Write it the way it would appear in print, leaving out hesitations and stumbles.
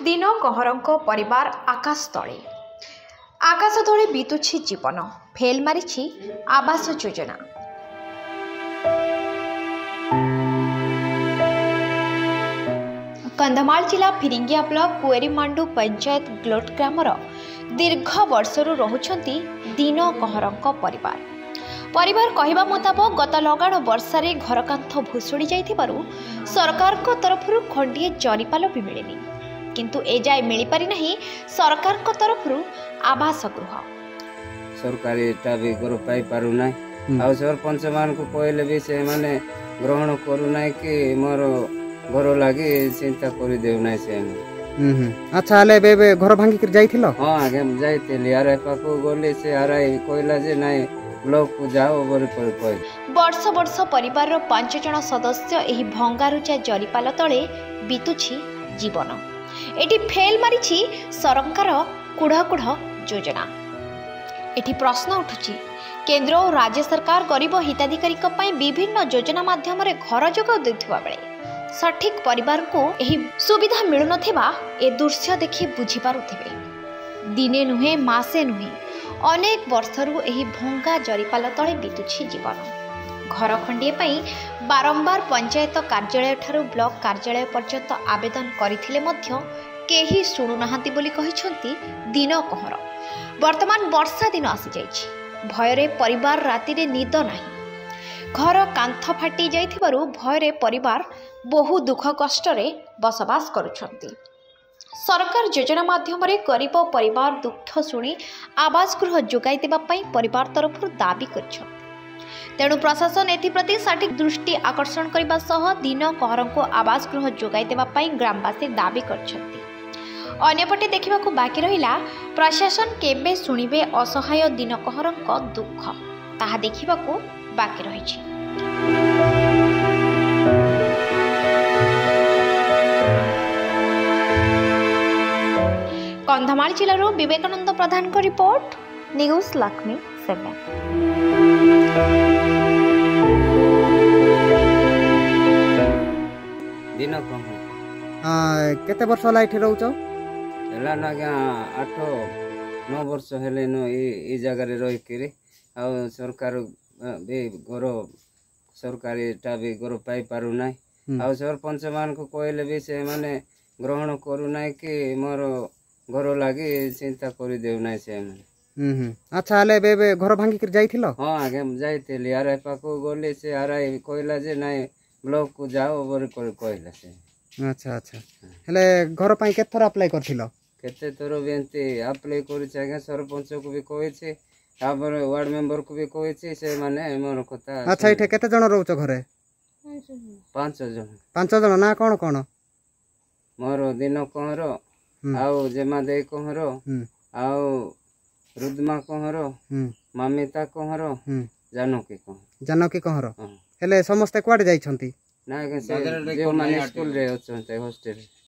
दिन कहरଙ୍କ परिवार आकाश तले बीतुछि जीवन फेल मारिछि आवास योजना। कंधमाल जिला फिरिंगिया ब्लॉक कुएरीमांडू पंचायत ग्लोट ग्रामर दीर्घ वर्षरू रहुछंती दिन कहरଙ୍କ परिवार कहवा मुताबक गत लगाण वर्षारे घर कांथ भुशुड़ी जाइथिबारु सरकार को तरफरु खंडिए जरीपाल भी मिलेनी किंतु एजाए मिली पारि नाही सरकार को तरफरु आवास गृह। सरकारी एटा भी घर पाई पारु नाही आ सरपंच मान को कहले भी से माने ग्रहण करू नाही कि मोर घर लागी चिंता करि देउ नाही से। अच्छा हले बे घर भांगी कर जाइथिलो? हां आगे जाइथिली आरे पाको गोले से आराई कहला जे नाही ब्लॉक को जाओ बोल पर कहले। वर्ष परिवार रो 5 जण सदस्य एही भंगारुचा जरीपाल तळे बीतुछि जीवन। एटी फेल मारिछि सरकार कुढ़ योजना। एटी प्रश्न उठुछि केंद्र और राज्य सरकार गरीब हिताधिकारी विभिन्न योजना माध्यम घर जोगाउ देथिबा बेले सठिक परिवार को एही सुविधा मिलु नथिबा ए दृश्य देखि बुझी पारुथिबे। दिने नुहे मासे नुहे अनेक वर्षरू एही भंगा जरीपाल तळे बीतुछि जीवन। घर खंडिए पई बारंबार पंचायत कार्यालय ठारू ब्लॉक कार्यालय पर्यंत आवेदन करिथिले मध्य केही सुनु नाहांती बोली कहिसंती दिन कहर। वर्तमान वर्षा दिन आसी जाइछि भयरे परिवार राति रे निद नाही। घर कांथ फाटी जाइथिबारु भयरे परिवार बहु दुख कष्ट रे बसवास करुछंती। सरकार योजना माध्यम गरीब परिवार दुख शुणी आवास गृह जोगाई देबा पई परिवार तरफ दाबी करछंती। तेणु प्रशासन एथिप्रति सठिक दृष्टि आकर्षण करबा सह दिन कहरको आवास गृह जोगाई देबा पई ग्रामवासी दाबी करछंती। अन्यपटे देखिबाकू बाकी रहिला प्रशासन केबे सुनिबे असहाय दिन कहरको दुख ताहा देखिबाकू बाकी रहिछि। कंधमाल जिलारो विवेकानंद प्रधान को रिपोर्ट न्यूज लक्ष्मी 7। दिन कह केते वर्ष होला इथे रहउछ? हेला ना 8-9 वर्ष हेले न ई जगह रे रहि केरे आ सरकार बे घर सरकारी एटा भी घर पाई पारु नाही आ सरपंच मान को कहले भी से माने ग्रहण करू नाही कि मोर घर लागी चिंता करि देउ नाही से। अच्छा हले बे घर भांगी कर जाइथिलो? हां आगे जाइथिली आरे पाको गोले से आराई कहला जे नाही ब्लॉक को जाओ बोल पर कहला से। अच्छा हले घर पई केत थरा अप्लाई करथिलो? केते तोर बेंती अप्लाई करि छै सरपंच को भी कहै छै तापर वार्ड मेंबर को भी कहै छै से माने मोर कथा। अच्छा इठे केते जण रहउछ घरे? 5 जण। 5 जण ना कोन कोन? मोर दिन कहर आउ जेमा दे कहर आउ रुद्मा कहर मामिता कहर जानकी कहर हेले समस्त क्वाड जाई छंती? ना जे माने स्कूल रे अछंते हॉस्टल।